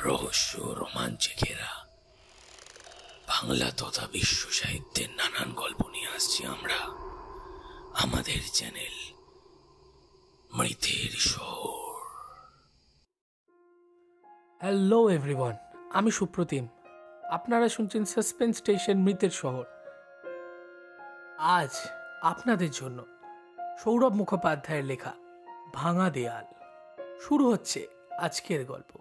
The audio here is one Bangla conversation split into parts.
রহস্য রোমাঞ্চে ঘেরা বাংলা তথা বিশ্ব সাহিত্যের নানান গল্প নিয়ে আসছি আমরা আমাদের চ্যানেল মৃতের শহর। হ্যালো এভরিওয়ান, আমি সুপ্রতিম। আপনারা শুনছেন সাসপেন্স স্টেশন মৃতের শহর। আজ আপনাদের জন্য সৌরভ মুখোপাধ্যায়ের লেখা ভাঙা দেয়াল। শুরু হচ্ছে আজকের গল্প।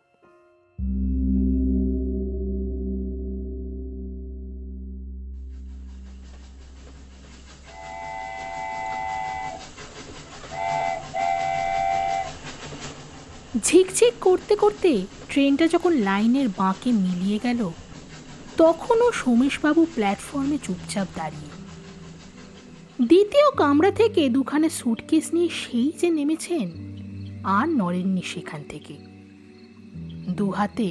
ঝিকঝিক করতে করতে ট্রেনটা যখন লাইনের বাঁকে মিলিয়ে গেল, তখনও সোমেশবাবু প্ল্যাটফর্মে চুপচাপ দাঁড়িয়ে। দ্বিতীয় কামরা থেকে দুখানা সুটকেস নিয়ে সেই যে নেমেছেন, আর নড়েননি সেখান থেকে। দু হাতে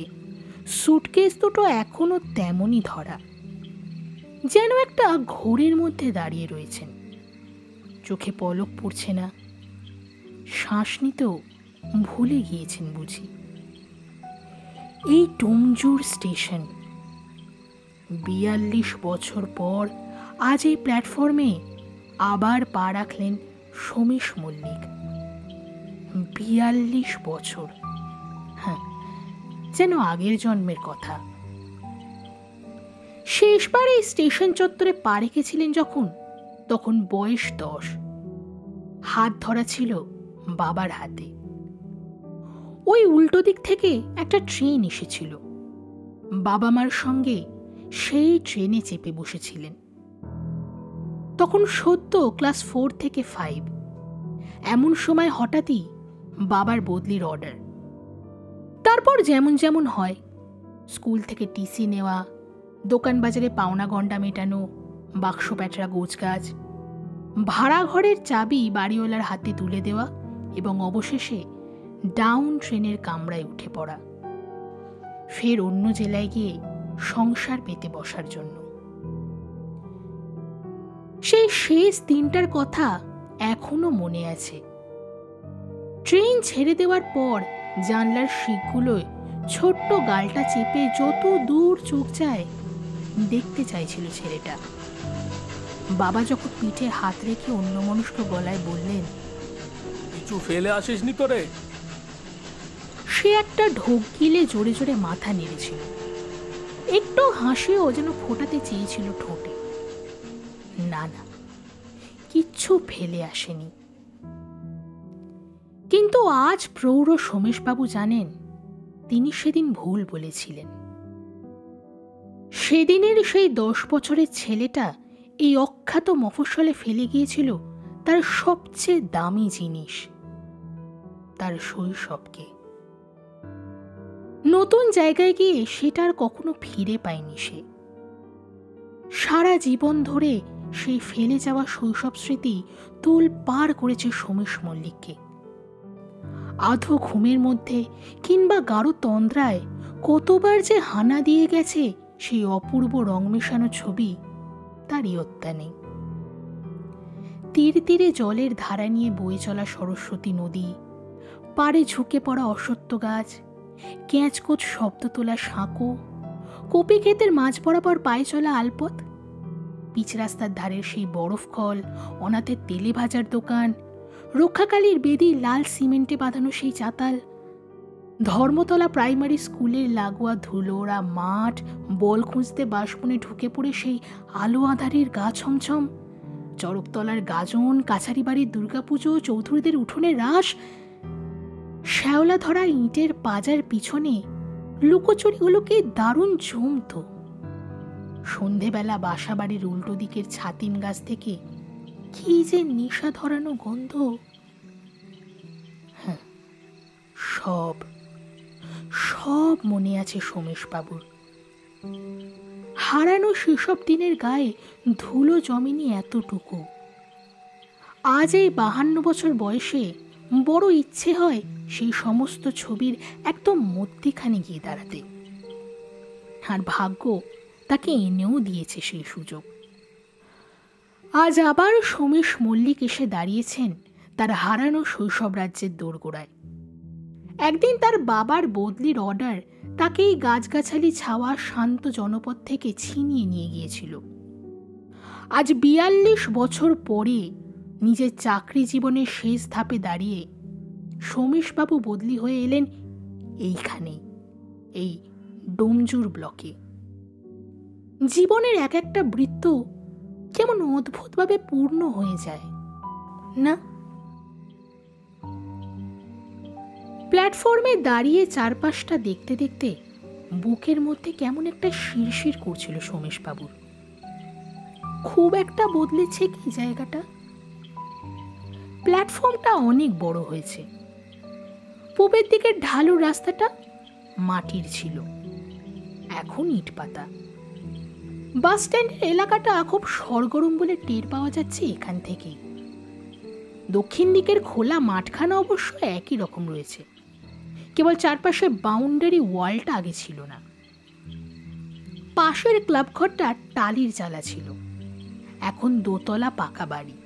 সুটকেস দুটো এখনো তেমনই ধরা, যেন একটা ঘোরের মধ্যে দাঁড়িয়ে রয়েছেন। চোখে পলক পড়ছে না, শ্বাস নিতেও ভুলে গিয়েছেন বুঝি। এই টুমজুর স্টেশন। 42 বছর পর আজ এই প্ল্যাটফর্মে আবার পা রাখলেন সোমেশ মল্লিক। 42 বছর, হ্যাঁ, যেন আগের জন্মের কথা। শেষবার এই স্টেশন চত্বরে পা রেখেছিলেন তখন বয়স 10। হাত ধরা ছিল বাবার হাতে। ওই উল্টো দিক থেকে একটা ট্রেন এসেছিল। বাবা মার সঙ্গে সেই ট্রেনে চেপে বসেছিলেন। তখন সদ্য ক্লাস 4 থেকে 5। এমন সময় হঠাৎই বাবার বদলির অর্ডার। তারপর যেমন যেমন হয়, স্কুল থেকে টিসি নেওয়া, দোকান বাজারে পাওনা গন্ডা মেটানো, বাক্স প্যাঁচড়া গোছগাছ, ভাড়া ঘরের চাবি বাড়িওয়ালার হাতে তুলে দেওয়া, এবং অবশেষে ডাউন ট্রেনের কামরায় উঠে পড়া, ফের অন্য জেলায় গিয়ে সংসার পেতে বসার জন্য। সেই শেষ দিনটার কথা এখনো মনে আছে। ট্রেন ছেড়ে দেওয়ার পর জানলার শিকগুলোয় ছোট্ট গালটা চেপে যত দূর চোখ যায় দেখতে চাইছিল ছেলেটা। বাবা যখন পিঠে হাত রেখে অন্যমনস্ক গলায় বললেন, কিছু ফেলে আসিসনি তোরে? সে একটা ঢোক গিলে জোরে জোরে মাথা নেড়েছিল। একটু হাসিও যেন ফোটাতে চেয়েছিল ঠোঁটে। না, কিচ্ছু ফেলে আসেনি। কিন্তু আজ প্রৌঢ় সোমেশবাবু জানেন, তিনি সেদিন ভুল বলেছিলেন। সেদিনের সেই 10 বছরের ছেলেটা এই অখ্যাত মফস্বলে ফেলে গিয়েছিল তার সবচেয়ে দামি জিনিস, তার শৈশবকে। নতুন জায়গায় গিয়ে সেটা আর কখনো ফিরে পায়নি সে। সারা জীবন ধরে সেই ফেলে যাওয়া শৈশব স্মৃতি তোল পার করেছে সোমেশ মল্লিককে। আধো ঘুমের মধ্যে কিংবা গাঢ় তন্দ্রায় কতবার যে হানা দিয়ে গেছে সেই অপূর্ব রং মেশানো ছবি, তার ইয়ত্তা নেই। তীর তীরে জলের ধারা নিয়ে বয়ে চলা সরস্বতী নদী, পাড়ে ঝুঁকে পড়া অশ্বত্থ গাছ, ক্যাঁচকোচ শব্দ তোলা সাঁকো, কপি ক্ষেতের মাঝ বরাবর পায়ে চলা আলপথ, পিচ রাস্তার ধারের সেই বরফ কল, অনাথের তেলে ভাজার দোকান, রক্ষাকালীর বেদি লাল সিমেন্টে বাঁধানো সেই চাতাল, ধর্মতলা প্রাইমারি স্কুলের লাগোয়া ধুলোড়া মাঠ, বল খুঁজতে বাসবনে ঢুকে পড়ে সেই আলো আঁধারের গা ছমছম, চরকতলার গাজন, কাছারি বাড়ির দুর্গাপুজো, চৌধুরীদের উঠোনে রাস, শ্যাওলা ধরা ইঁটের পাজার পিছনে লুকোচুরিগুলোকে দারুণ জমত। সন্ধেবেলা বাসা বাড়ির উল্টো দিকের ছাতিম গাছ থেকে কি যে নেশা ধরানো গন্ধ। হ্যাঁ, সব মনে আছে সোমেশবাবুর। হারানো সেসব দিনের গায়ে ধুলো জমেনি এতটুকু। আজ এই 52 বছর বয়সে বড় ইচ্ছে হয় সেই সমস্ত ছবির একদম মধ্যিখানে গিয়ে দাঁড়াতে। আর ভাগ্য তাকে এনেও দিয়েছে সেই সুযোগ। আজ আবার সোমেশ মল্লিক এসে দাঁড়িয়েছেন তার হারানো শৈশব রাজ্যের দোরগোড়ায়। একদিন তার বাবার বদলির অর্ডার তাকেই গাছগাছালি ছাওয়া শান্ত জনপদ থেকে ছিনিয়ে নিয়ে গিয়েছিল। আজ ৪২ বছর পরে নিজের চাকরি জীবনের শেষ ধাপে দাঁড়িয়ে সোমেশবাবু বদলি হয়ে এলেন এইখানে, এই ডোমজুর ব্লকে। জীবনের এক একটা বৃত্ত কেমন অদ্ভুতভাবে পূর্ণ হয়ে যায় না? প্ল্যাটফর্মে দাঁড়িয়ে চারপাশটা দেখতে দেখতে বুকের মধ্যে কেমন একটা শিরশির করছিল সোমেশবাবুর। খুব একটা বদলেছে কি জায়গাটা? প্ল্যাটফর্মটা অনেক বড় হয়েছে। পূবের দিকের ঢালু রাস্তাটা মাটির ছিল, এখন ইটপাতা। বাস স্ট্যান্ডের এলাকাটা খুব সরগরম বলে টের পাওয়া যাচ্ছে এখান থেকেই। দক্ষিণ দিকের খোলা মাঠখানা অবশ্য একই রকম রয়েছে, কেবল চারপাশে বাউন্ডারি ওয়ালটা আগে ছিল না। পাশের ক্লাব ঘরটা টালির চালা ছিল, এখন দোতলা পাকা বাড়ি।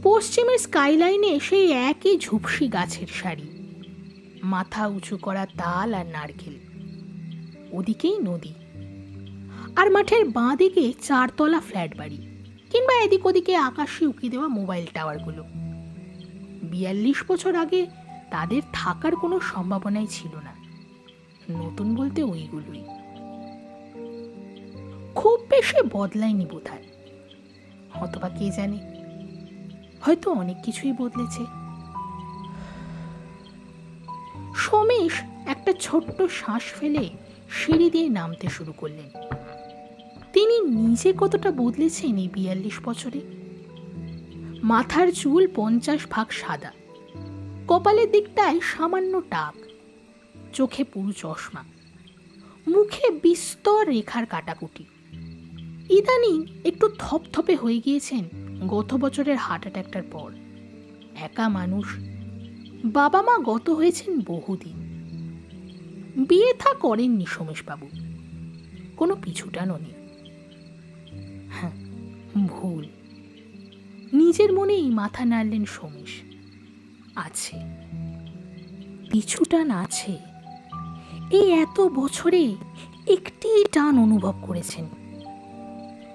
পশ্চিমের স্কাইলাইনে সেই একই ঝুপসি গাছের সারি, মাথা উঁচু করা তাল আর নারকেল। ওদিকেই নদী, আর মাঠের বাঁ দিকে 4 তলা ফ্ল্যাট বাড়ি, কিংবা এদিক ওদিকে আকাশে উকি দেওয়া মোবাইল টাওয়ারগুলো। ৪২ বছর আগে তাদের থাকার কোনো সম্ভাবনাই ছিল না। নতুন বলতে ওইগুলোই। খুব বেশি বদলায়নি বোধহয়, অথবা কে জানে, হয়তো অনেক কিছুই বদলেছে। সোমেশ একটা ছোট্ট শ্বাস ফেলে সিঁড়ি দিয়ে নামতে শুরু করলেন। তিনি নিজে কতটা বদলেছেন এই ৪২ বছরে। মাথার চুল 50 ভাগ সাদা, কপালের দিকটায় সামান্য টাক, চোখে পুরু চশমা, মুখে বিস্তর রেখার কাটাকুটি। ইদানিং একটু থপথপে হয়ে গিয়েছেন গত বছরের হার্ট অ্যাটাকটার পর। একা মানুষ, বাবা মা গত হয়েছেন বহুদিন। বিয়ে থা করেননি সোমেশবাবু, কোনো পিছুটানও নেই। হ্যাঁ, ভুল। নিজের মনেই মাথা নাড়লেন সোমেশ। আছে, পিছুটান আছে। এই এত বছরে একটি টান অনুভব করেছেন,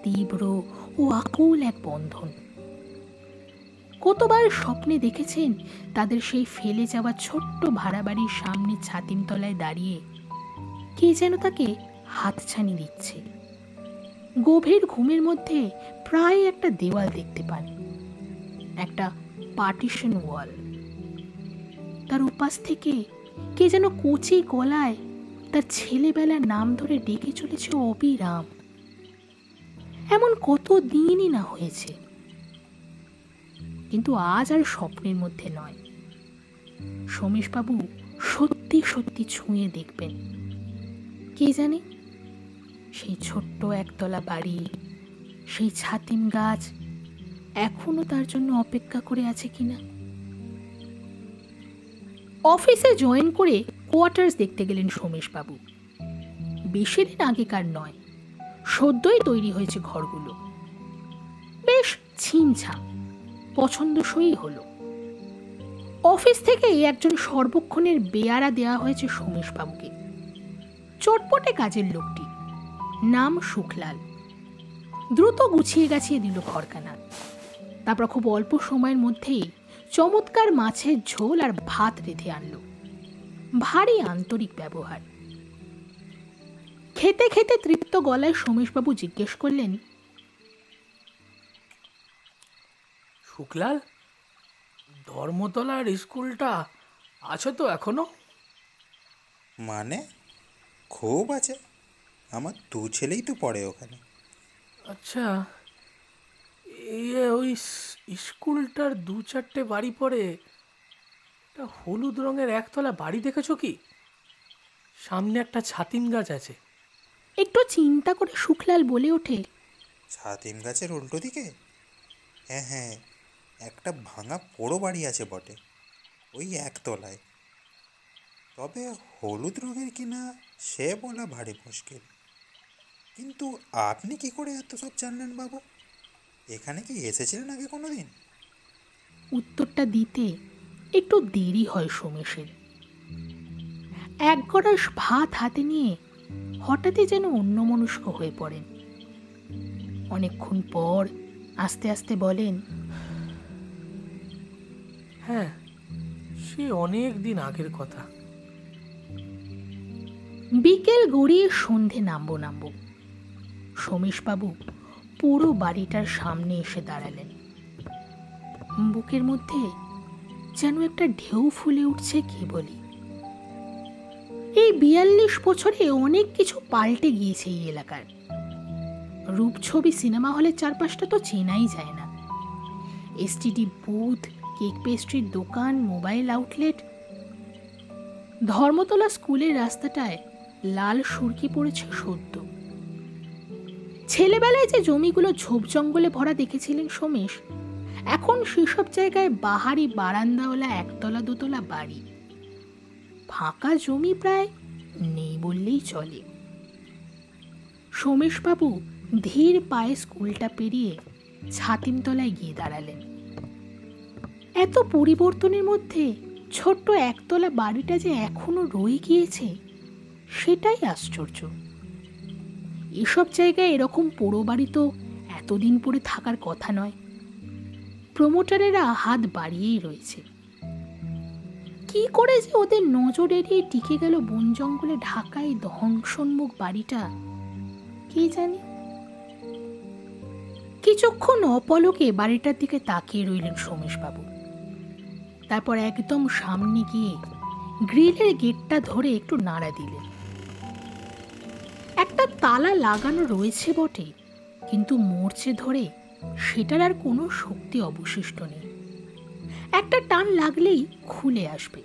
তীব্র ও আকুল এক বন্ধন। কতবার স্বপ্নে দেখেছেন তাদের সেই ফেলে যাওয়া ছোট্ট ভাড়া বাড়ির সামনে ছাতিম তলায় দাঁড়িয়ে কে যেন তাকে হাতছানি দিচ্ছে। গভীর ঘুমের মধ্যে প্রায় একটা দেওয়াল দেখতে পান, একটা পার্টিশন ওয়াল। তার উপাস থেকে কে যেন কচি গলায় তার ছেলেবেলার নাম ধরে ডেকে চলেছে অবিরাম। এমন কত দিনই না হয়েছে, কিন্তু আজ আর স্বপ্নের মধ্যে নয়। সোমেশবাবু সত্যি সত্যি ছুঁয়ে দেখবেন। কে জানে সেই ছোট্ট একতলা বাড়ি, সেই ছাতিম গাছ এখনো তার জন্য অপেক্ষা করে আছে কিনা। অফিসে জয়েন করে কোয়ার্টার্স দেখতে গেলেন সোমেশবাবু। বেশি দিন আগেকার নয়, সদ্যই তৈরি হয়েছে ঘরগুলো। বেশ ছিমছাম, পছন্দসই হলো। অফিস থেকে একজন সর্বক্ষণের বেয়ারা দেয়া হয়েছে সোমেশবাবুকে। চটপটে কাজের লোকটি, নাম সুখলাল। দ্রুত গুছিয়ে গাছিয়ে দিল ঘরখানা। তারপর খুব অল্প সময়ের মধ্যেই চমৎকার মাছের ঝোল আর ভাত রেঁধে আনলো। ভারী আন্তরিক ব্যবহার। খেতে খেতে তৃপ্ত গলায় সোমেশবাবু জিজ্ঞেস করলেন, শুক্লাল, ধর্মতলার স্কুলটা আছে তো এখনো? মানে খুব আছে, আমার 2 ছেলেই তো পড়ে ওখানে। আচ্ছা, ওই স্কুলটার 2-4টে বাড়ি পরে একটা হলুদ রঙের একতলা বাড়ি দেখেছো কি? সামনে একটা ছাতিম গাছ আছে। একটু চিন্তা করে শুক্লাল বলে ওঠে, ছাতিম গাছের উল্টো দিকে? হ্যাঁ হ্যাঁ, একটা ভাঙা পোড়ো বাড়ি আছে বটে, ওই একতলায়। তবে হলুদ রঙের কিনা সে বলা ভারী মুশকিল। কিন্তু আপনি কি করে এত সব জানলেন বাবু? এখানে কি এসেছিলেন আগে কোনো দিন? উত্তরটা দিতে একটু দেরি হয় সোমেশের। এক গড়াস ভাত হাতে নিয়ে হঠাৎই যেন অন্যমনস্ক হয়ে পড়েন। অনেকক্ষণ পর আস্তে আস্তে বলেন, হ্যাঁ, সে অনেক দিন আগের কথা। বিকেল গড়িয়ে সন্ধে নামবো। সোমেশবাবু পুরো বাড়িটার সামনে এসে দাঁড়ালেন। বুকের মধ্যে যেন একটা ঢেউ ফুলে উঠছে, কি বলি। এই 42 বছরে অনেক কিছু পাল্টে গিয়েছে এই এলাকার। রূপছবি সিনেমা হলের চারপাশটা তো চেনাই যায় না। এসটিডি বুথ, কেক পেস্ট্রির দোকান, মোবাইল আউটলেট। ধর্মতলা স্কুলের রাস্তাটায় লাল সুরকি পড়েছে সদ্য। ছেলেবেলায় যে জমিগুলো ঝোপ জঙ্গলে ভরা দেখেছিলেন সোমেশ, এখন সেসব জায়গায় বাহারি বারান্দাওয়ালা একতলা দোতলা বাড়ি। ফাঁকা জমি প্রায় নেই বললেই চলে। সোমেশবাবু ধীর পায়ে স্কুলটা পেরিয়ে ছাতিমতলায় গিয়ে দাঁড়ালেন। এত পরিবর্তনের মধ্যে ছোট্ট একতলা বাড়িটা যে এখনো রয়ে গিয়েছে, সেটাই আশ্চর্য। এসব জায়গায় এরকম পোড়ো বাড়ি তো এতদিন পরে থাকার কথা নয়। প্রমোটারেরা হাত বাড়িয়েই রয়েছে। কি করে যে ওদের নজর এড়িয়ে টিকে গেল বন জঙ্গলে ঢাকায় ধ্বংসন্মুখ বাড়িটা, কে জানে। কিছুক্ষণ অপলকে বাড়িটার দিকে তাকিয়ে রইলেন সোমেশবাবু। তারপর একদম সামনে গিয়ে গ্রিলের গেটটা ধরে একটু নাড়া দিলেন। একটা তালা লাগানো রয়েছে বটে, কিন্তু মরচে ধরে সেটার আর কোনো শক্তি অবশিষ্ট নেই। একটা টান লাগলেই খুলে আসবে।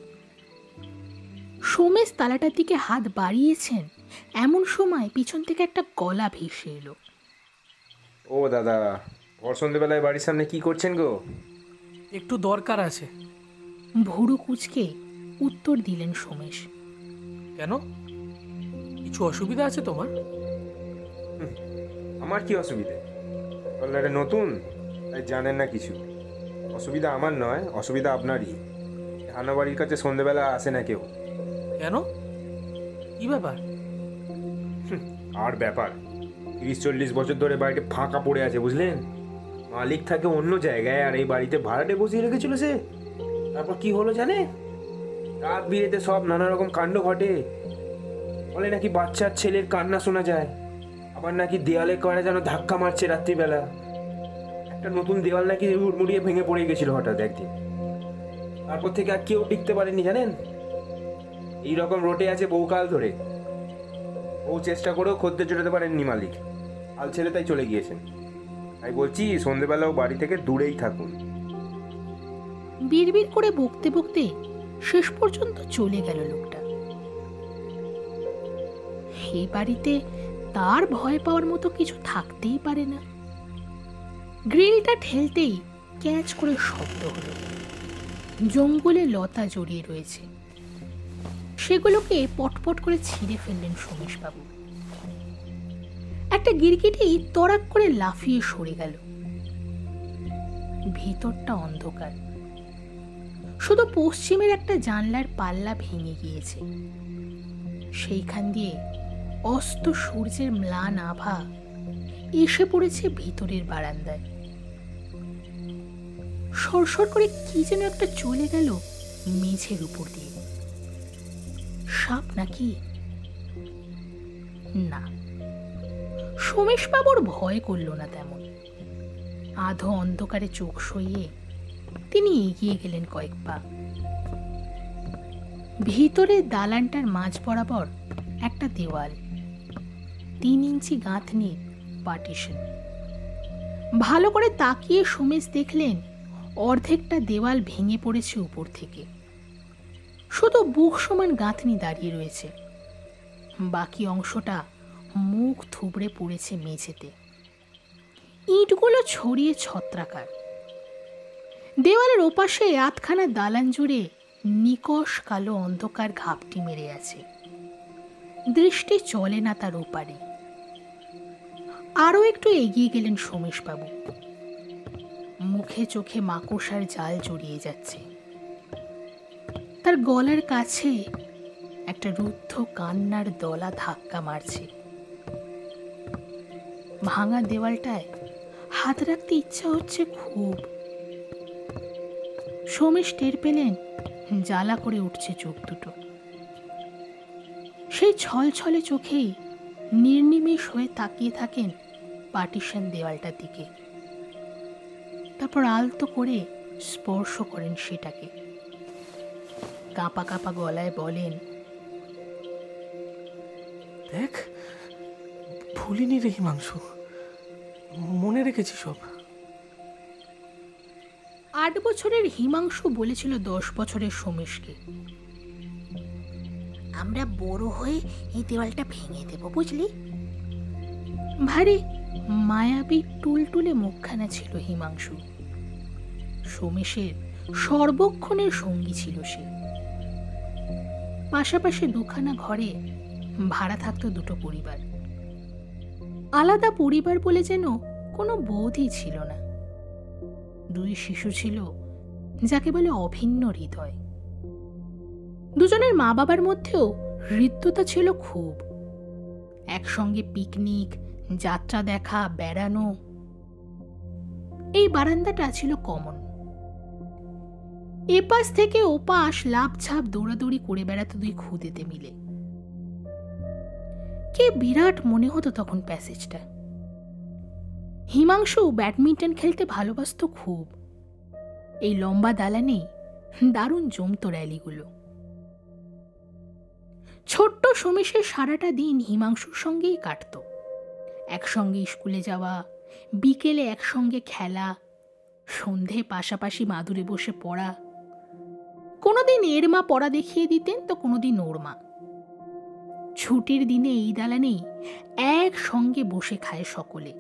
সোমেশ তালাটার দিকে হাত বাড়িয়েছেন, এমন সময় পিছন থেকে একটা গলা ভেসে এলো। ও দাদা, ভর সন্ধ্যেবেলায় বাড়ির সামনে কি করছেন গো? একটু দরকার আছে। ভুরু কুঁচকে উত্তর দিলেন সোমেশ। কেন, কিছু অসুবিধা আছে তোমার? আমার কি অসুবিধে? এটা নতুন, তাই জানেন না কিছু। অসুবিধা আমার নয়, অসুবিধা আপনারই। হানা বাড়ির কাছে সন্ধ্যেবেলা আসে না কেউ। কেন, কি ব্যাপার? আর ব্যাপার, 30-40 বছর ধরে বাড়িতে ফাঁকা পড়ে আছে, বুঝলেন। মালিক থাকে অন্য জায়গায়, আর এই বাড়িতে ভাড়াটে বসিয়ে রেখেছিল সে। তারপর কি হলো জানে? রাত বিরেতে সব নানা রকম কাণ্ড ঘটে। বলে নাকি বাচ্চার ছেলের কান্না শোনা যায়, আবার নাকি দেয়ালে করা যেন ধাক্কা মারছে রাত্রিবেলা। একটা নতুন দেওয়াল নাকি উড়মুড়িয়ে ভেঙে পড়ে গেছিল হঠাৎ একদিন। তারপর থেকে আর কেউ টিকতে পারেনি জানেন। এইরকম রোটে আছে বহুকাল ধরে। ও চেষ্টা করেও খদ্দের জোটাতে পারেননি মালিক, হাল ছেড়ে তাই চলে গিয়েছেন। তাই বলছি সন্ধ্যেবেলাও বাড়ি থেকে দূরেই থাকুন। বিড়বিড় করে বকতে বকতে শেষ পর্যন্ত চলে গেল লোকটা। এই বাড়িতে তার ভয় পাওয়ার মতো কিছু থাকতেই পারে না। গ্রিলটা ঠেলতেই ক্যাচ করে শব্দ হলো। জঙ্গলে লতা জড়িয়ে রয়েছে, সেগুলোকে পটপট করে ছিঁড়ে ফেললেন সোমেশবাবু। একটা গিরগিটি তড়াক করে লাফিয়ে সরে গেল। ভিতরটা অন্ধকার, শুধু পশ্চিমের একটা জানলার পাল্লা ভেঙে গিয়েছে। সেইখান দিয়ে অস্ত সূর্যের ম্লান আভা এসে পড়েছে ভিতরের বারান্দায়। সরসর করে কি যেন একটা চলে গেল মেঝের উপর দিয়ে। সাপ নাকি? না, সোমেশবাবুর ভয় করল না তেমন। আধো অন্ধকারে চোখ সইয়ে তিনি এগিয়ে গেলেন কয়েক পা। ভিতরে দালানটার মাঝ বরাবর একটা দেওয়াল, 3 ইঞ্চি গাঁথনির পার্টিশন। ভালো করে তাকিয়ে সোমেশ দেখলেন অর্ধেকটা দেওয়াল ভেঙে পড়েছে উপর থেকে। শুধু বুক সমান গাঁথনি দাঁড়িয়ে রয়েছে, বাকি অংশটা মুখ থুবড়ে পড়েছে মেঝেতে। ইঁটগুলো ছড়িয়ে ছত্রাকার। দেওয়ালের ওপাশে আধখানা দালান জুড়ে নিকষ কালো অন্ধকার ঘাপটি মেরে আছে। দৃষ্টি চলে না তার ওপারে। আরো একটু এগিয়ে গেলেন সোমেশবাবু। মুখে চোখে মাকড়সার জাল জড়িয়ে যাচ্ছে। তার গলার কাছে একটা রুদ্ধ কান্নার দলা ধাক্কা মারছে। ভাঙা দেওয়ালটায় হাত রাখতে ইচ্ছা হচ্ছে খুব। সোমেশ টের পেলেন জ্বালা করে উঠছে চোখ দুটো। সেই ছলছলে চোখেই নির্নিমেষ হয়ে তাকিয়ে থাকেন পার্টিশন দেওয়ালটার দিকে। তারপর আলতো করে স্পর্শ করেন সেটাকে। কাঁপা কাঁপা গলায় বলেন, দেখ, ভুলিনি রে হিমাংশু, মনে রেখেছি সব। 8 বছরের হিমাংশু বলেছিল 10 বছরের সোমেশকে, আমরা বড় হয়ে এই দেওয়ালটা ভেঙে দেব, বুঝলি? ভারী মায়াবী টুলটুলে মুখখানা ছিল হিমাংশু। সোমেশের সর্বক্ষণের সঙ্গী ছিল সে। পাশাপাশি দুখানা ঘরে ভাড়া থাকতো দুটো পরিবার। আলাদা পরিবার বলে যেন কোনো বোধই ছিল না। 2 শিশু ছিল যাকে বলে অভিন্ন হৃদয়। দুজনের মা বাবার মধ্যেও হৃদ্যতা ছিল খুব। একসঙ্গে পিকনিক, যাত্রা দেখা, বেড়ানো। এই বারান্দাটা ছিল কমন। এপাশ থেকে ওপাশ লাফঝাপ দৌড়াদৌড়ি করে বেড়াতো 2 খুদেতে মিলে। কে বিরাট মনে হতো তখন প্যাসেজটা। হিমাংশু ব্যাডমিন্টন খেলতে ভালোবাসত খুব। এই লম্বা দালানেই দারুণ জমতো র্যালিগুলো। ছোট্ট সোমেশের সারাটা দিন হিমাংশুর সঙ্গেই কাটত। একসঙ্গে স্কুলে যাওয়া, বিকেলে একসঙ্গে খেলা, সন্ধে পাশাপাশি মাদুরে বসে পড়া। কোনোদিন এর মা পড়া দেখিয়ে দিতেন, তো কোনোদিন ওর মা। ছুটির দিনে এই দালানেই একসঙ্গে বসে খায় সকলে।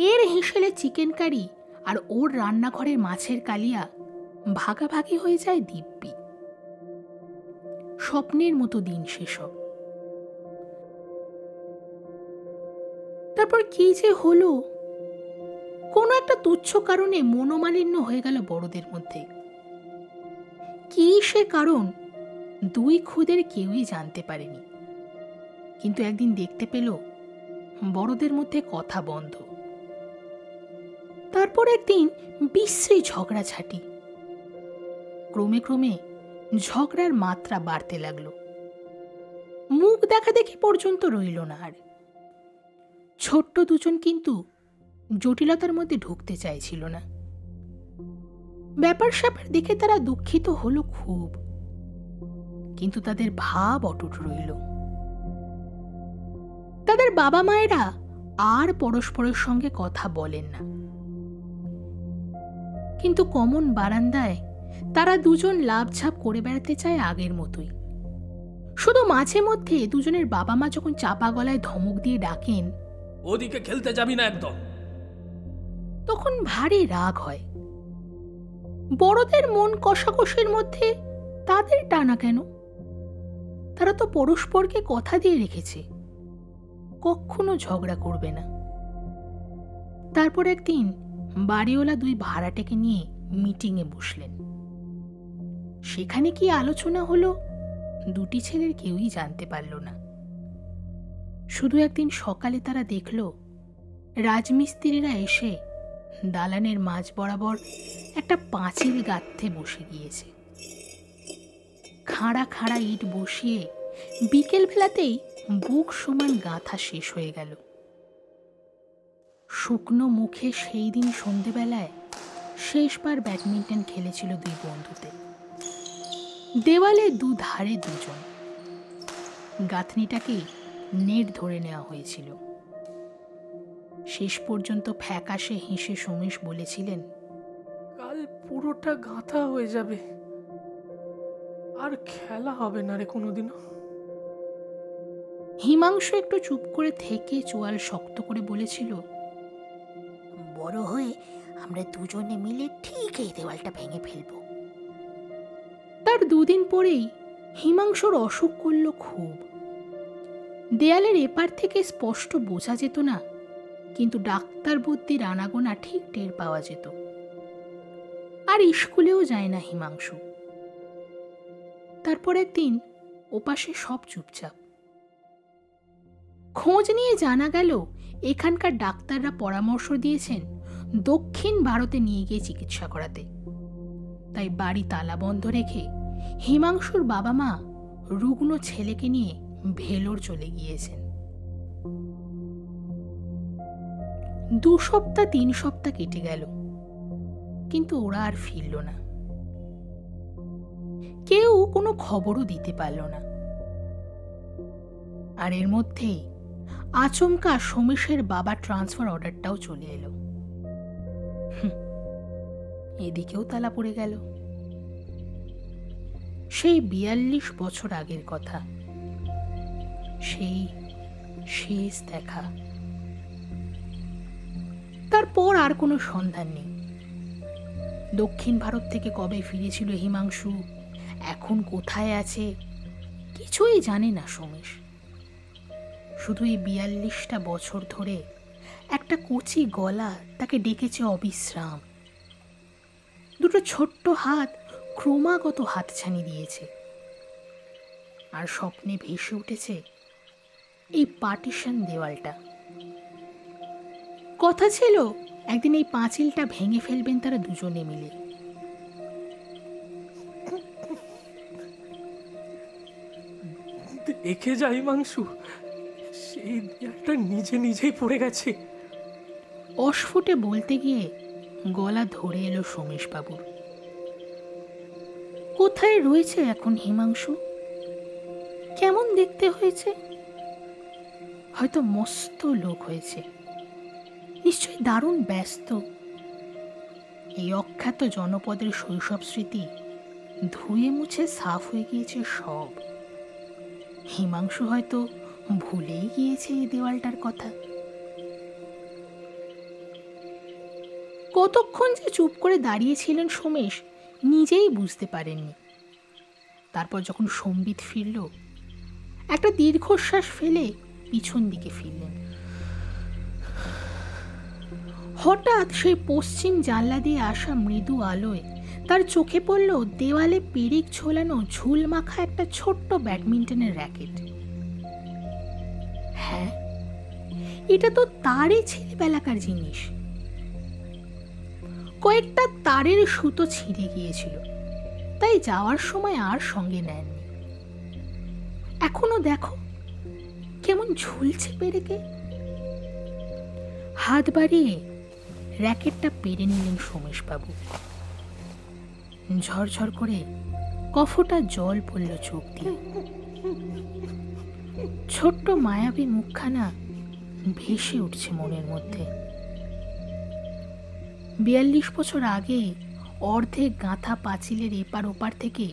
এর হেসেলে চিকেন কারি আর ওর রান্নাঘরের মাছের কালিয়া ভাগাভাগি হয়ে যায় দিব্যি। স্বপ্নের মতো দিন সেসব। তারপর কি যে হলো, কোনো একটা তুচ্ছ কারণে মনোমালিন্য হয়ে গেল বড়দের মধ্যে। কি সে কারণ 2 খুদের কেউই জানতে পারেনি। কিন্তু একদিন দেখতে পেল বড়দের মধ্যে কথা বন্ধ। তারপর একদিন বিশ্রী ঝগড়াঝাটি। ক্রমে ক্রমে ঝগড়ার মাত্রা বাড়তে লাগলো। মুখ দেখা দেখি পর্যন্ত রইল না আর। ছোট্ট দুজন কিন্তু জটিলতার মধ্যে ঢুকতে চাইছিল না। ব্যাপার স্যাপার দেখে তারা দুঃখিত হলো খুব, কিন্তু তাদের ভাব অটুট রইল। তাদের বাবা মায়েরা আর পরস্পরের সঙ্গে কথা বলেন না। কিন্তু কমন বারান্দায় তারা দুজন লাফঝাপ করে বেড়াতে চায় আগের মতোই। শুধু মাঝে মধ্যে দুজনের বাবা মা যখন চাপা গলায় ধমক দিয়ে ডাকেন, ওদিকে খেলতে যাবি না একদম, তখন ভারী রাগ হয়। বড়দের মন কষাকষির মধ্যে তাদের টানা কেন? তারা তো পরস্পরকে কথা দিয়ে রেখেছে কখনো ঝগড়া করবে না। তারপর একদিন বাড়িওয়ালা 2 ভাড়াটেকে নিয়ে মিটিংয়ে বসলেন। সেখানে কি আলোচনা হলো 2টি ছেলের কেউই জানতে পারল না। শুধু একদিন সকালে তারা দেখল রাজমিস্ত্রিরা এসে দালানের মাঝ বরাবর একটা পাঁচিল গাঁথতে বসে গিয়েছে। খাড়া খাড়া ইট বসিয়ে বিকেল বেলাতেই বুক সমান গাঁথা শেষ হয়ে গেল। শুকনো মুখে সেই দিন সন্ধেবেলায় শেষবার ব্যাডমিন্টন খেলেছিল 2 বন্ধুতে। দেওয়ালে 2 ধারে 2 জন। গাঁথনিটাকে নেট ধরে নেওয়া হয়েছিল। শেষ পর্যন্ত ফ্যাকাশে হেসে সোমেশ বলেছিলেন, কাল পুরোটা গাঁথা হয়ে যাবে, আর খেলা হবে না রে কোনোদিনও। হিমাংশু একটু চুপ করে থেকে চোয়াল শক্ত করে বলেছিল, বড় হয়ে আমরা দুজনে মিলে ঠিক এই দেওয়ালটা ভেঙে ফেলব। তার 2 দিন পরেই হিমাংশুর অসুখ করল খুব। দেয়ালের এপার থেকে স্পষ্ট বোঝা যেত না, কিন্তু ডাক্তার বুদ্ধির আনাগোনা ঠিক টের পাওয়া যেত। আর স্কুলেও যায় না হিমাংশু। তারপর একদিন ওপাশে সব চুপচাপ। খোঁজ নিয়ে জানা গেল এখানকার ডাক্তাররা পরামর্শ দিয়েছেন দক্ষিণ ভারতে নিয়ে গিয়ে চিকিৎসা করাতে। তাই বাড়ি তালা বন্ধ রেখে হিমাংশুর বাবা মা রুগ্ন ছেলেকে নিয়ে ভেলোর চলে গিয়েছেন। 2 সপ্তাহ 3 সপ্তাহ কেটে গেল, কিন্তু ওরা আর ফিরল না। কেউ কোনো খবরও দিতে পারল না। আর এর মধ্যেই আচমকা সোমেশের বাবা ট্রান্সফার অর্ডারটাও চলে এলো। এদিকেও তালা পড়ে গেল। সেই 42 বছর আগের কথা, সেই শেষ দেখা। তারপর আর কোনো সন্ধান নেই। দক্ষিণ ভারত থেকে কবে ফিরেছিল হিমাংশু, এখন কোথায় আছে, কিছুই জানে না সোমেশ। শুধু এই 42টা বছর ধরে একটা কচি গলা তাকে ডেকেছে অবিশ্রাম। 2 ছোট্ট হাত ক্রমাগত হাতছানি দিয়েছে। আর স্বপ্নে ভেসে উঠেছে এই পার্টিশন দেওয়ালটা। কথা ছিল একদিন এই পাঁচিলটা ভেঙে ফেলবেন তারা দুজনে মিলে। দেখে যা হিমাংশু, সেই দেয়ালটা নিজে নিজেই পড়ে গেছে। অস্ফুটে বলতে গিয়ে গলা ধরে এলো সোমেশ বাবুর। কোথায় রয়েছে এখন হিমাংশু? কেমন দেখতে হয়েছে? হয়তো মস্ত লোক হয়েছে, নিশ্চয়ই দারুণ ব্যস্ত। এই অখ্যাত জনপদের শৈশব স্মৃতি ধুয়ে মুছে সাফ হয়ে গিয়েছে সব। হিমাংশু হয়তো ভুলেই গিয়েছে এই দেওয়ালটার কথা। কতক্ষণ যে চুপ করে দাঁড়িয়েছিলেন সোমেশ নিজেই বুঝতে পারেননি। তারপর যখন সম্বিত ফিরল, একটা দীর্ঘশ্বাস ফেলে পিছন দিকে ফিরলেন। হঠাৎ সেই পশ্চিম জানলা দিয়ে আসা মৃদু আলোয় তার চোখে পড়ল দেওয়ালে পেরেক ঝোলানো ঝুল মাখা একটা ছোট্ট ব্যাডমিন্টনের র্যাকেট। হ্যাঁ, এটা তো তারই ছেলেবেলাকার জিনিস। কয়েকটা তারের সুতো ছিঁড়ে গিয়েছিল, তাই যাওয়ার সময় আর সঙ্গে নেননি। এখনো দেখো কেমন ঝুলছে পেরেকে। হাত বাড়িয়ে র্যাকেটটা পেরে নিলেন সোমেশ বাবু। ঝরঝর করে কফটা জল পড়ল চোখ দিয়ে। ছোট্ট মায়াবী মুখখানা ভেসে উঠছে মনের মধ্যে। 42 বছর আগে অর্ধেক গাঁথা পাঁচিলের এপার ওপার থেকে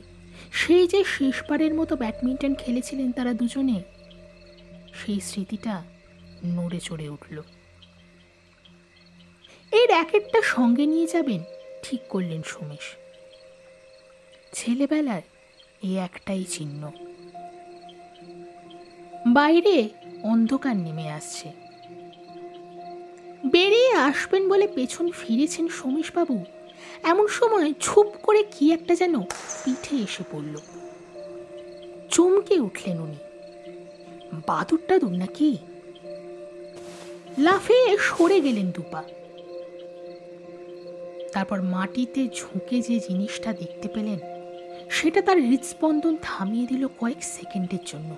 সেই যে শেষবারের মতো ব্যাডমিন্টন খেলেছিলেন তারা দুজনে, সেই স্মৃতিটা নড়ে চড়ে উঠল। এই র্যাকেটটা সঙ্গে নিয়ে যাবেন ঠিক করলেন সোমেশ। ছেলেবেলার এই একটাই চিহ্ন। বাইরে অন্ধকার নেমে আসছে। বেরিয়ে আসবেন বলে পেছন ফিরেছেন সোমেশবাবু, এমন সময় ছুপ করে কি একটা যেন পিঠে এসে পড়ল। চমকে উঠলেন উনি। বাদুর টাদুর নাকি? লাফিয়ে সরে গেলেন 2 পা। তারপর মাটিতে ঝুঁকে যে জিনিসটা দেখতে পেলেন, সেটা তার হৃদস্পন্দন থামিয়ে দিল কয়েক সেকেন্ডের জন্য।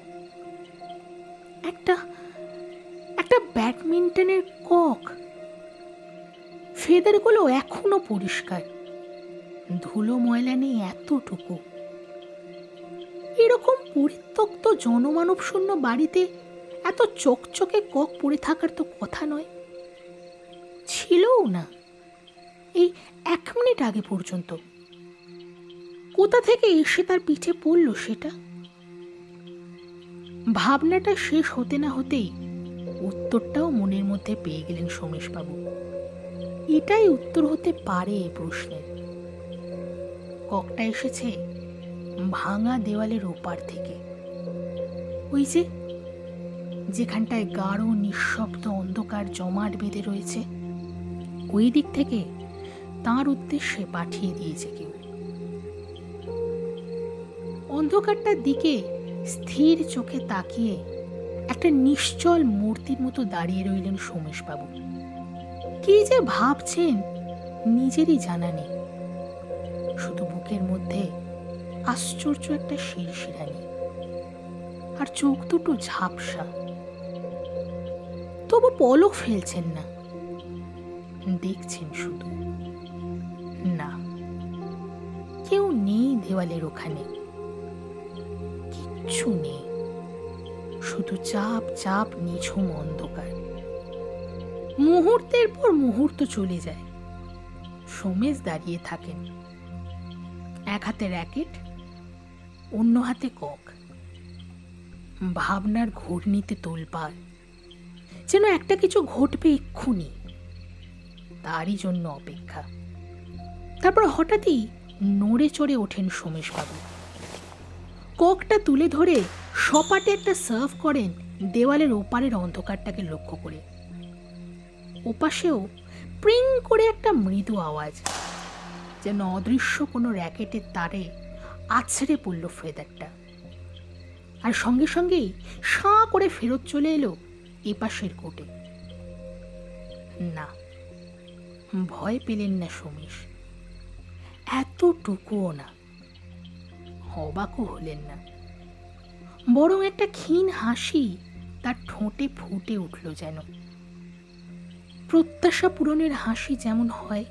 একটা ব্যাডমিন্টনের কক। ফেদারগুলো এখনো পরিষ্কার, ধুলো ময়লা নেই এতটুকু। এরকম পরিত্যক্ত জনমানব শূন্য বাড়িতে এত চকচকে কক পড়ে থাকার তো কথা নয়, ছিলও না এই 1 মিনিট আগে পর্যন্ত। কোথা থেকে এসে তার পিঠে পড়ল সেটা? ভাবনাটা শেষ হতে না হতেই উত্তরটাও মনের মধ্যে পেয়ে গেলেন সোমেশবাবু। এটাই উত্তর হতে পারে এই প্রশ্নের। ককটা এসেছে ভাঙা দেওয়ালের ওপার থেকে। ওই যে যেখানটায় গাঢ় নিঃশব্দ অন্ধকার জমাট বেঁধে রয়েছে, ওই দিক থেকে তার উদ্দেশ্যে পাঠিয়ে দিয়েছে কেউ। অন্ধকারটার দিকে স্থির চোখে তাকিয়ে একটা নিশ্চল মূর্তির মতো দাঁড়িয়ে রইলেন সোমেশবাবু। কি যে ভাবছেন নিজেরই জানা নেই, শুধু বুকের মধ্যে আশ্চর্য একটা শিরশিরানি, আর চোখ দুটো ঝাপসা। তবু পলক ফেলছেন না, দেখছেন শুধু। না, কেউ নেই দেওয়ালের ওখানে, কিচ্ছু নেই, শুধু চাপ চাপ নিঝুম অন্ধকার। মুহূর্তের পর মুহূর্ত চলে যায়। সোমেশ দাঁড়িয়ে থাকেন, এক হাতে র্যাকেট, অন্য হাতে কক। ভাবনার ঘূর্ণিতে তোলপাড়, যেন একটা কিছু ঘটবে এক্ষুনি, তারই জন্য অপেক্ষা। তারপর হঠাৎই নড়ে চড়ে ওঠেন সোমেশবাবু। ককটা তুলে ধরে সপাটে একটা সার্ভ করেন দেওয়ালের ওপারের অন্ধকারটাকে লক্ষ্য করে। ওপাশেও প্রিং করে একটা মৃদু আওয়াজ, যেন অদৃশ্য কোনো র্যাকেটের তারে আছড়ে পড়ল ফেদারটা। আর সঙ্গে সঙ্গেই সাঁ করে ফেরত চলে এলো এপাশের কোটে। না, ভয় পেলেন না সোমেশ, এতটুকুও না। অবাকও হলেন না, বরং একটা ক্ষীণ হাসি তার ঠোঁটে ফুটে উঠল, যেন প্রত্যাশা পূরণের হাসি যেমন হয়।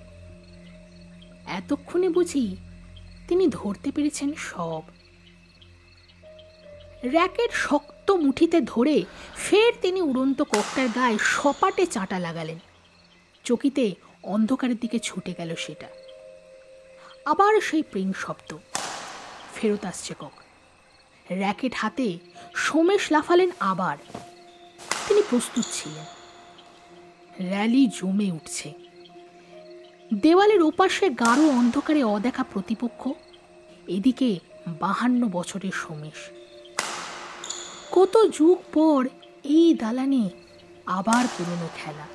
এতক্ষণে বুঝি তিনি ধরতে পেরেছেন সব। র্যাকেট শক্ত মুঠিতে ধরে ফের তিনি উড়ন্ত ককটার গায়ে সপাটে চাঁটা লাগালেন। চকিতে অন্ধকারের দিকে ছুটে গেল সেটা। আবার সেই প্রিং শব্দ, ফেরত আসছে কক। র্যাকেট হাতে সোমেশ লাফালেন আবার। তিনি প্রস্তুত ছিলেন। র্যালি জমে উঠছে। দেওয়ালের ওপাশে গাঢ় অন্ধকারে অদেখা প্রতিপক্ষ, এদিকে 52 বছরের সোমেশ। কত যুগ পর এই দালানে আবার পুরনো খেলা।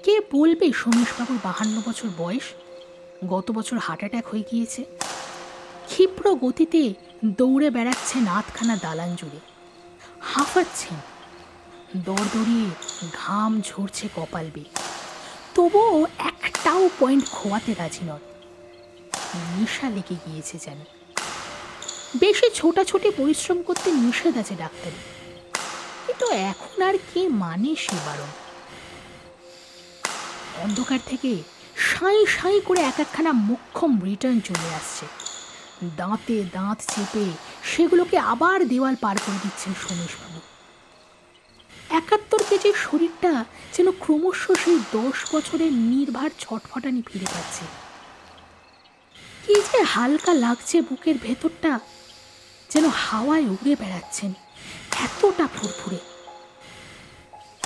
কে বলবে সোমেশবাবুর 52 বছর বয়স, গত বছর হার্ট অ্যাটাক হয়ে গিয়েছে। ক্ষিপ্র গতিতে দৌড়ে বেড়াচ্ছেন আধখানা দালান জুড়ে, হাঁফাচ্ছেন, দরদরিয়ে ঘাম ঝরছে কপাল বেয়ে। তবুও একটাও পয়েন্ট খোয়াতে রাজি নন। নেশা লেগে গিয়েছে যেন। বেশি ছোটাছুটি পরিশ্রম করতে নিষেধ আছে ডাক্তারি, কিন্তু এখন আর কে মানে সে বারণ। অন্ধকার থেকে সাঁই সাঁই করে এক একখানা মোক্ষম রিটার্ন চলে আসছে। দাঁতে দাঁত চেপে সেগুলোকে আবার দেওয়াল পার করে দিচ্ছেন সোমেশবাবু। 71 কেজির শরীরটা যেন ক্রমশ সেই 10 বছরের নির্ভার ছটফটানি ফিরে পাচ্ছে। কি যে হালকা লাগছে বুকের ভেতরটা, যেন হাওয়ায় উড়ে বেড়াচ্ছেন, এতটা ফুরফুরে।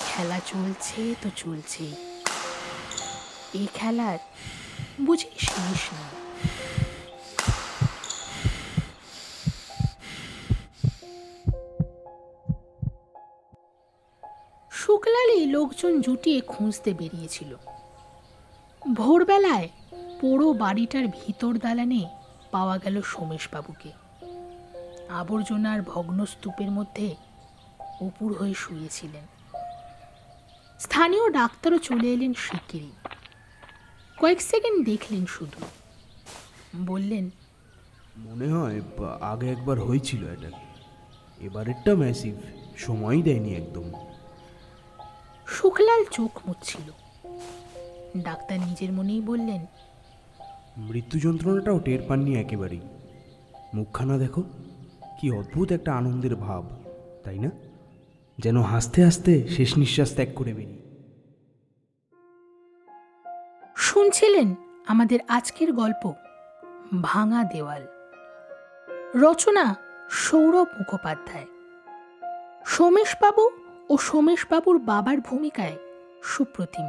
খেলা চলছে তো চলছেই, এই খেলার বুঝি শেষ নেই। শুক্লালি লোকজন জুটিয়ে খুঁজতে বেরিয়েছিল। ভোরবেলায় পোড়ো বাড়িটার ভিতর দালানে পাওয়া গেল সোমেশবাবুকে। আবর্জনার ভগ্ন স্তূপের মধ্যে উপুর হয়ে শুয়েছিলেন। স্থানীয় ডাক্তারও চলে এলেন শিগগিরই। কয়েক সেকেন্ড দেখলেন শুধু, বললেন, মনে হয় আগে একবার হয়েছিল এটা, এবারেরটা ম্যাসিভ, সময় দেয়নি একদম। শুক্লাল চোখ মুছছিল। ডাক্তার নিজের মনেই বললেন, মৃত্যু যন্ত্রণাটাও টের পাননি একেবারেই। মুখখানা দেখো, কি অদ্ভুত একটা আনন্দের ভাব, তাই না? যেন হাসতে হাসতে শেষ নিঃশ্বাস ত্যাগ করে বেরিয়ে। শুনছিলেন আমাদের আজকের গল্প ভাঙা দেওয়াল। রচনা সৌরভ মুখোপাধ্যায়। সোমেশবাবু ও সোমেশবাবুর বাবার ভূমিকায় সুপ্রতিম,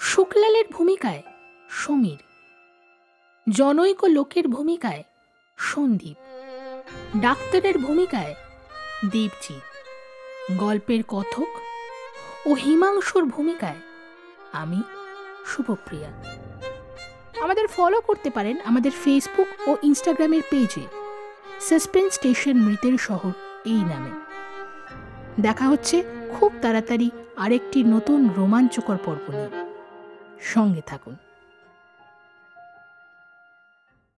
শুক্লালের ভূমিকায় সমীর, জনৈক লোকের ভূমিকায় সন্দীপ, ডাক্তারের ভূমিকায় দেবজিৎ, গল্পের কথক ও হিমাংশুর ভূমিকায় আমি শুভপ্রিয়া। আমাদের ফলো করতে পারেন আমাদের ফেসবুক ও ইনস্টাগ্রামের পেজে। সাসপেন্স স্টেশন মৃতের শহর এই নামে। দেখা হচ্ছে খুব তাড়াতাড়ি আরেকটি নতুন রোমাঞ্চকর পর্ব নিয়ে। সঙ্গে থাকুন।